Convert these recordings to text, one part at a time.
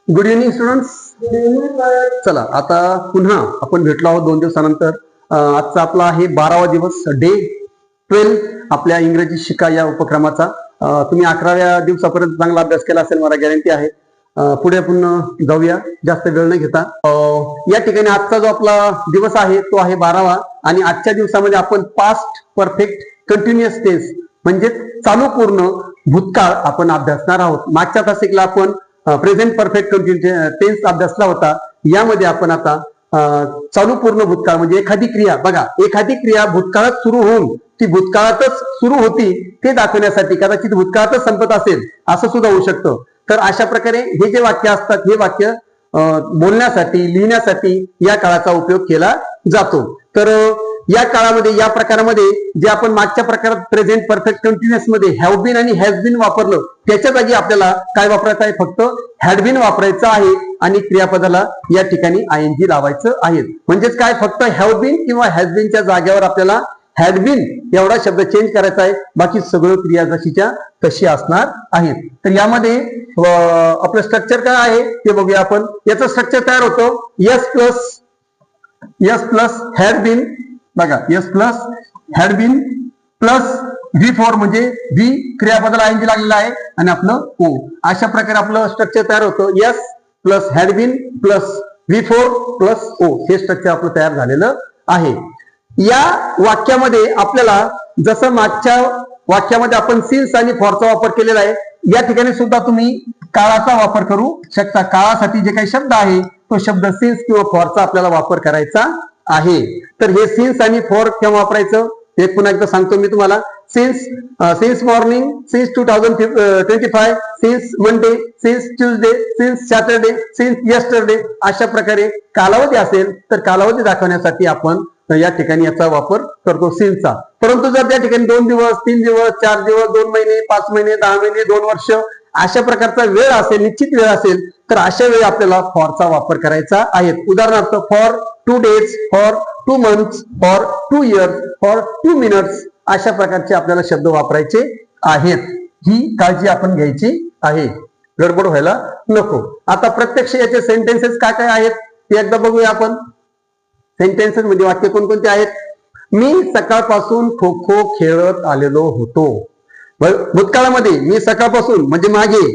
Good evening students. चला आता पुन्हा आपण भेटलो आहोत 2 दिवसानंतर. आजचा आपला आहे 12वा दिवस, डे 12 आपल्या इंग्रजी शिका या उपक्रमाचा. तुम्ही 11व्या दिवसापर्यंत चांगला अभ्यास केला असेल, मला गॅरंटी आहे. पुढे पुन्हा जाऊया, जास्त वेळ न घेता. या ठिकाणी आजचा जो आपला दिवस आहे तो आहे 12वा, आणि आजच्या दिवसामध्ये आपण पास्ट परफेक्ट कंटिन्युअस टेन्स म्हणजे चालू पूर्ण भूतकाळ आपण अभ्यासणार आहोत. मागच्या तासिकला आपण प्रेझेंट परफेक्ट टेन्स अभ्यासला होता. यामध्ये आपण आता चालू पूर्ण भूतकाळ म्हणजे एखादी क्रिया, बघा एखादी क्रिया भूतकाळात सुरू होऊन ती भूतकाळातच सुरू होती ते दाखवण्यासाठी, कदाचित भूतकाळातच संपत असेल असं सुद्धा होऊ शकतं. तर अशा प्रकारे हे जे वाक्य असतात, हे वाक्य बोलण्यासाठी, लिहिण्यासाठी या काळाचा उपयोग केला जातो. तर या काळामध्ये, या प्रकारामध्ये जे आपण मागच्या प्रकारात प्रेझेंट परफेक्ट कंटिन्युअस मध्ये हॅव बीन आणि हॅज बीन वापरलं, त्याच्या जागी आपल्याला काय वापरायचं आहे? फक्त हॅड बीन वापरायचं आहे आणि क्रियापदाला या ठिकाणी आयएनजी लावायचं आहे. म्हणजेच काय, फक्त हॅव बीन किंवा हॅज बीनच्या जागेवर आपल्याला हॅड बीन एवढा शब्द चेंज करायचा आहे. बाकी सगळं क्रिया जशीच्या तशी असणार आहेत. तर यामध्ये आपलं स्ट्रक्चर काय आहे ते बघूया आपण. याचं स्ट्रक्चर तयार होतं यस प्लस हॅड बीन, बघा S plus had been plus V4 म्हणजे व्ही क्रियापदाला आयएनजी लागलेला आहे आणि आपलं ओ. अशा प्रकारे आपलं स्ट्रक्चर तयार होतं. S plus had been plus V4 plus O, हे स्ट्रक्चर आपलं तयार झालेलं आहे. या वाक्यामध्ये आपल्याला जसं मागच्या वाक्यामध्ये आपण सिन्स आणि फॉरचा वापर केलेला आहे, या ठिकाणी सुद्धा तुम्ही काळाचा वापर करू शकता. काळासाठी जे काही शब्द आहे तो शब्द सिन्स किंवा फॉरचा आपल्याला वापर करायचा आहे. तर हे सिन्स आणि फॉर केव्हा वापरायचं हे पुन्हा एकदा सांगतो मी तुम्हाला. Since morning, since 2025, since Monday, since Tuesday, since Saturday, since yesterday. अशा प्रकारे कालावधी असेल तर कालावधी दाखवण्यासाठी आपण या ठिकाणी याचा वापर करतो सिन्सचा. परंतु जर त्या ठिकाणी 2 दिवस, 3 दिवस, 4 दिवस, 2 महिने, 5 महिने, 10 महिने, 2 वर्ष अशा प्रकारचा वेळ असेल, निश्चित वेळ असेल, तर अशा वेळी आपल्याला फॉरचा वापर करायचा आहे. उदाहरणार्थ for 2 days, for 2 months, for 2 years, for 2 minutes अशा प्रकारचे आपल्याला शब्द वापरायचे आहेत. ही काळजी आपण घ्यायची आहे, गडबड व्हायला नको. आता प्रत्यक्ष याचे सेंटेन्सेस काय काय आहेत ते एकदा बघूया आपण. सेंटेन्सेस म्हणजे वाक्य कोणकोणते आहेत? मी सकाळपासून खो खो खेळत आलेलो होतो. भूतकाळामध्ये मी सकाळपासून म्हणजे मागे,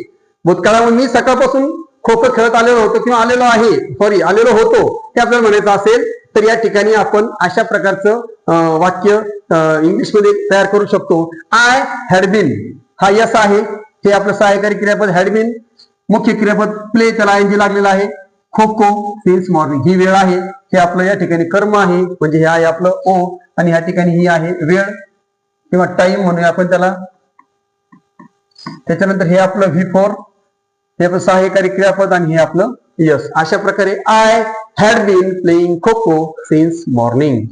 भूतकाळामध्ये मी सकाळपासून खो खो खेळत आलेलो होतो किंवा आलेलो आहे, सॉरी आलेलो होतो ते आपल्याला म्हणायचं असेल तर या ठिकाणी आपण अशा प्रकारचं वाक्य इंग्लिशमध्ये तयार करू शकतो. आय हॅड बीन, हा यस आहे, हे आपलं सहाय्यकारी क्रियापद हॅड बीन. मुख्य क्रियापद प्ले, त्याला आयएनजी लागलेला आहे. खो खो सिन्स मॉर्निंग, ही वेळ आहे, हे आपलं या ठिकाणी कर्म आहे म्हणजे हे आहे आपलं ओ, आणि या ठिकाणी ही आहे वेळ किंवा टाइम म्हणूया आपण त्याला. त्याच्यानंतर हे आपलं V4, हे आपलं सहाय्यकारी क्रियापद, आणि हे आपलं यस. अशा प्रकारे I had been playing kho kho since morning.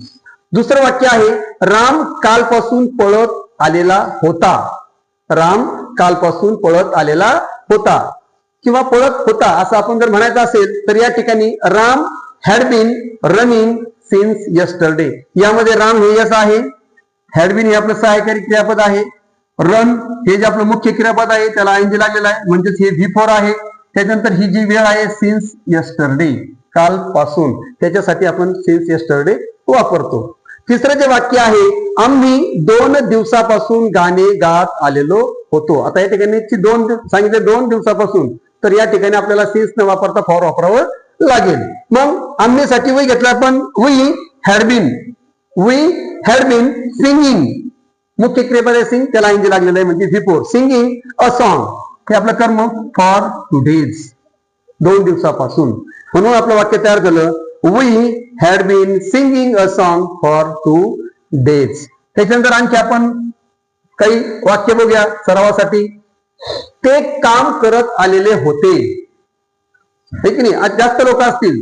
दुसरं वाक्य आहे राम कालपासून पळत आलेला होता. राम कालपासून पळत आलेला होता किंवा पळत होता असं आपण जर म्हणायचं असेल तर या ठिकाणी Ram had been running since yesterday. यामध्ये राम हे यस आहे, हॅड बीन हे आपलं सहाय्यकारी क्रियापद आहे, रन हे जे आपलं मुख्य क्रियापद आहे त्याला आयएनजी लागलेला आहे म्हणजेच हे V4 आहे. त्याच्यानंतर ही जी वेळ आहे सिन्स यस्टरडे, कालपासून, त्याच्यासाठी आपण सिन्स यस्टरडे वापरतो. तिसरं जे वाक्य आहे आम्ही 2 दिवसापासून गाणे गात आलेलो होतो. आता या ठिकाणी 2 सांगितले, 2 दिवसापासून, तर या ठिकाणी आपल्याला सिन्स न वापरता फॉर वापरावं लागेल. मग आम्हीसाठी वी घेतला आपण, वी हॅड बीन सिंगिंग, मुख्य क्रियापद आहे सिंग, त्याला आयएनजी लागलेलं आहे म्हणजे V4. सिंगिंग अ सॉन्ग, हे आपलं कर्म फॉर 2 days, 2 दिवसापासून. म्हणून आपलं वाक्य तयार झालं we had been singing a song for 2 days. त्याच्यानंतर आणखी आपण काही वाक्य बघूया सरावासाठी. ते काम करत आलेले होते, हे की नाही. आज जास्त लोक असतील,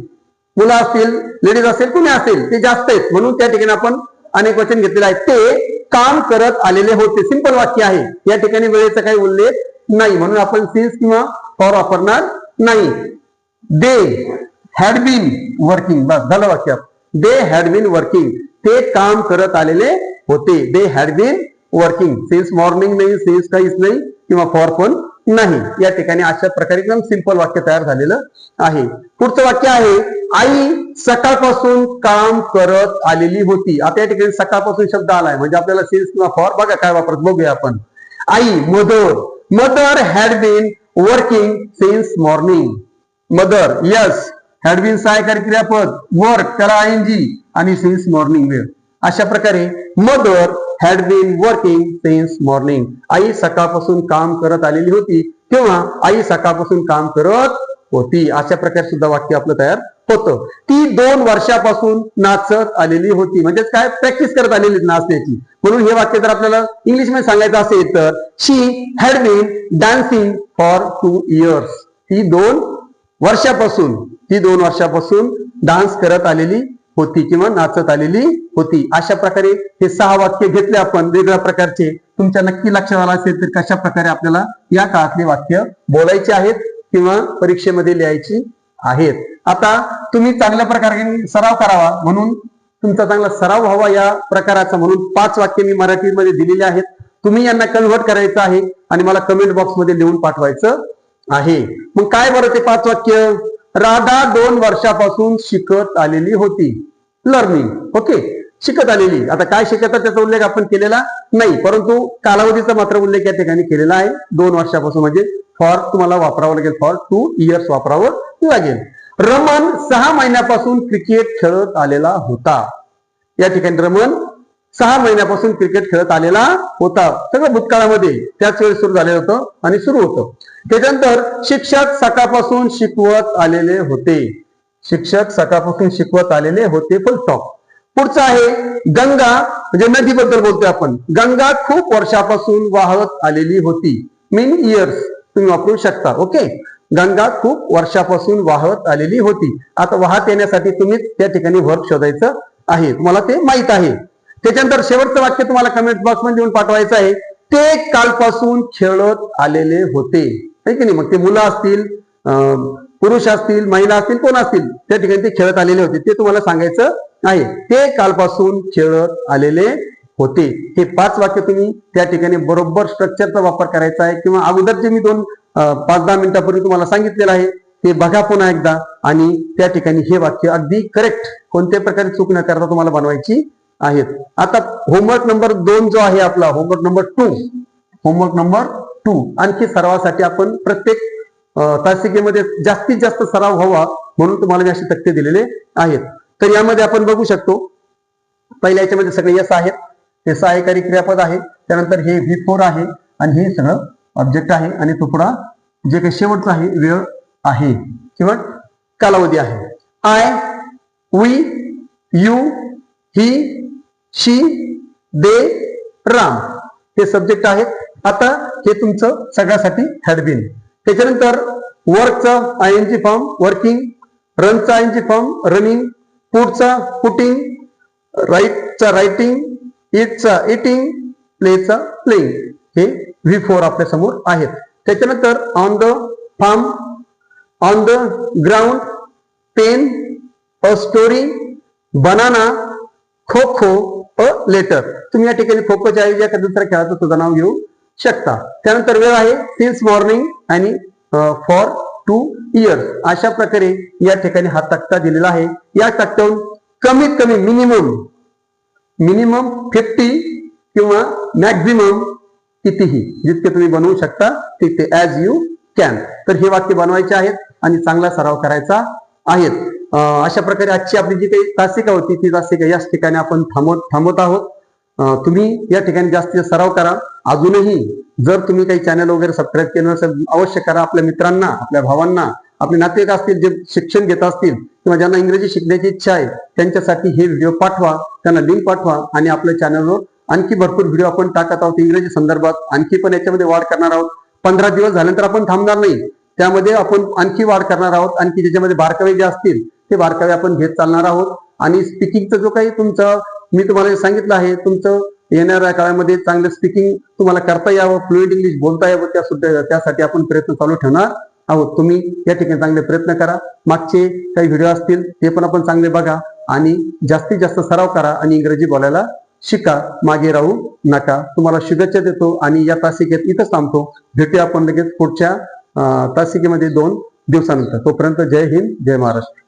मुलं असतील, लेडीज असेल, कुणी असेल, ते जास्त आहेत म्हणून त्या ठिकाणी आपण अनेक वचन घेतलेलं आहे. ते काम करत आलेले होते, सिंपल वाक्य आहे. या ठिकाणी वेळेचा काही उल्लेख नाही म्हणून आपण सिन्स किंवा फॉर वापरणार नाही. दे हॅड बीन वर्किंग, बस झालं वाक्य. दे हॅड बीन वर्किंग, ते काम करत आलेले होते. They had been working. Since morning नाही, सिन्स काहीच नाही किंवा फॉर पण नाही. या ठिकाणी अशा प्रकारे एकदम सिंपल वाक्य तयार झालेलं आहे. पुढचं वाक्य आहे, आई सकाळपासून काम करत आलेली होती. आता या ठिकाणी सकाळपासून शब्द आलाय म्हणजे आपल्याला सिन्स किंवा फॉर बघा काय वापरत बघूया आपण. आई mother had been working since morning. Mother yes, had been सहाय्यकारी क्रियापद, वर्क त्याला ING आणि सिन्स मॉर्निंग वेळ. अशा प्रकारे mother had been working since morning. आई सकाळपासून काम करत आलेली होती किंवा आई सकाळपासून काम करत होती. अशा प्रकारे सुद्धा वाक्य आपलं तयार होतं. ती 2 वर्षापासून नाचत आलेली होती. म्हणजेच काय, प्रॅक्टिस करत आलेली नाचण्याची. म्हणून हे वाक्य जर आपल्याला इंग्लिश मध्ये सांगायचं असेल तर she had been dancing for 2 years. ती 2 वर्षापासून डान्स करत आलेली होती किंवा नाचत आलेली होती. अशा प्रकारे हे 6 वाक्य घेतले आपण वेगवेगळ्या प्रकारचे. तुमच्या नक्की लक्षात आला असेल तर कशा प्रकारे आपल्याला या काळातले वाक्य बोलायचे आहेत किंवा परीक्षेमध्ये लिहायची आहेत. आता तुम्ही चांगल्या प्रकारे सराव करावा म्हणून तुमचा चांगला सराव व्हावा या प्रकाराचा म्हणून 5 वाक्य मी मराठीमध्ये दिलेले आहेत. तुम्ही यांना कन्व्हर्ट करायचं आहे आणि मला कमेंट बॉक्समध्ये लिहून पाठवायचं आहे. मग काय बरं ते 5 वाक्य. राधा 2 वर्षापासून शिकत आलेली होती. लर्निंग. ओके, शिकत आलेली. आता काय शिकतात त्याचा उल्लेख आपण केलेला नाही, परंतु कालावधीचा मात्र उल्लेख या ठिकाणी केलेला आहे. 2 वर्षापासून म्हणजे फॉर तुम्हाला वापरावं लागेल, फॉर 2 years वापरावं लागेल. रमन 6 महिन्यापासून क्रिकेट खेळत आलेला होता. या ठिकाणी रमन 6 महिन्यापासून क्रिकेट खेळत आलेला होता. सगळं भूतकाळामध्ये त्याच वेळी सुरू झालेलं होतं आणि सुरू होतं. त्याच्यानंतर शिक्षक सकाळपासून शिकवत आलेले होते. शिक्षक सकाळपासून शिकवत आलेले होते. फुल स्टॉप. पुढचं आहे गंगा म्हणजे नदीबद्दल बोलतोय आपण. गंगा खूप वर्षापासून वाहत आलेली होती. मीन इयर्स तुम्ही वापरू शकता. ओके, गंगा खूप वर्षापासून वाहत आलेली होती. आता वाहत येण्यासाठी तुम्ही त्या ठिकाणी वर्ब शोधायचं आहे, तुम्हाला ते माहित आहे. त्याच्यानंतर शेवटचं वाक्य तुम्हाला कमेंट बॉक्स मध्ये देऊन पाठवायचं आहे. ते कालपासून खेळत आलेले होते. आहे की नाही. मग ते मुलं असतील, पुरुष असतील, महिला असतील, कोण असतील त्या ठिकाणी ते खेळत आलेले होते ते तुम्हाला सांगायचं आहे. ते कालपासून खेळत आलेले होते. हे 5 वाक्य तुम्ही त्या ठिकाणी बरोबर स्ट्रक्चरचा वापर करायचा आहे किंवा अगोदर जे मी 5-10 मिनिटापूर्वी तुम्हाला सांगितलेलं आहे ते बघा पुन्हा एकदा आणि त्या ठिकाणी हे वाक्य अगदी करेक्ट कोणत्या प्रकारे चूक न करता तुम्हाला बनवायची आहेत. आता होमवर्क नंबर 2 जो आहे आपला, होमवर्क नंबर 2 आणखी सरावासाठी आपण प्रत्येक तासिकेमध्ये जास्तीत जास्त सराव व्हावा म्हणून तुम्हाला मी असे तक्ते दिलेले आहेत. तर यामध्ये आपण बघू शकतो पहिल्या याच्यामध्ये सगळे यस आहेत. हे सहाय्यकारी क्रियापद आहे. त्यानंतर हे V4 आहे आणि हे सगळं ऑब्जेक्ट आहे आणि तो पुढा जे काही शेवटचा आहे वेळ आहे किंवा कालावधी आहे. आय, वी, यू, ही, शी, दे, राम हे सब्जेक्ट आहेत. आता हे तुमचं सगळ्यासाठी हॅड बीन. त्याच्यानंतर वर्कचा ING फॉर्म वर्किंग, रनचा ING फॉर्म रनिंग, पुटचा पुटिंग, राईटचा रायटिंग, इटचा इटिंग, प्लेचा प्लेइंग हे V4 आपल्या समोर आहेत. त्याच्यानंतर on the farm, on the ground, pen, a story, banana, kho kho, a letter. तुम्ही या ठिकाणी खो खोच्या ऐवजी एखाद्या दुसऱ्या खेळाचं सुद्धा नाव घेऊ शकता. त्यानंतर वेळ आहे सिन्स मॉर्निंग आणि फॉर 2 years. अशा प्रकारे या ठिकाणी हा तक्ता दिलेला आहे. या तक्त्यावरून कमीत कमी मिनिमम 50 किंवा मॅक्झिमम कितीही जितके तुम्ही बनवू शकता तिथे ऍज यू कॅन. तर हे वाक्य बनवायचे आहेत आणि चांगला सराव करायचा आहे. अशा प्रकारे आजची आपली जी काही तासिका होती ती तासिका याच ठिकाणी आपण थांबवत आहोत. तुम्ही या ठिकाणी जास्तीत सराव करा. अजूनही जर तुम्ही काही चॅनल वगैरे सबस्क्राईब केलं नसेल अवश्य करा. आपल्या मित्रांना, आपल्या भावांना, आपले नातेवाईक असतील जे शिक्षण घेत असतील किंवा ज्यांना इंग्रजी शिकण्याची इच्छा आहे त्यांच्यासाठी हे व्हिडिओ पाठवा, त्यांना लिंक पाठवा आणि आपल्या चॅनलवर आणखी भरपूर व्हिडिओ आपण टाकत आहोत इंग्रजी संदर्भात. आणखी पण याच्यामध्ये वाढ करणार आहोत. 15 दिवस झाल्यानंतर आपण थांबणार नाही, त्यामध्ये आपण आणखी वाढ करणार आहोत. आणखी ज्याच्यामध्ये बारकावे जे असतील ते बारकावे आपण घेत चालणार आहोत. आणि स्पीकिंगचं जो काही तुमचं मी तुम्हाला सांगितलं आहे तुमचं येणाऱ्या काळामध्ये चांगलं स्पीकिंग तुम्हाला करता यावं, फ्लुएंट इंग्लिश बोलता यावं त्यासाठी आपण प्रयत्न चालू ठेवणार आहोत. तुम्ही या ठिकाणी चांगले प्रयत्न करा. मागचे काही व्हिडिओ असतील ते पण आपण चांगले बघा आणि जास्तीत जास्त सराव करा आणि इंग्रजी बोलायला शिका, मागे राहू नका. तुम्हाला शुभेच्छा देतो आणि या तासिकेत इथंच थांबतो. भेटूया आपण लगेच पुढच्या तासिकेमध्ये 2 दिवसानंतर. तोपर्यंत जय हिंद, जय महाराष्ट्र.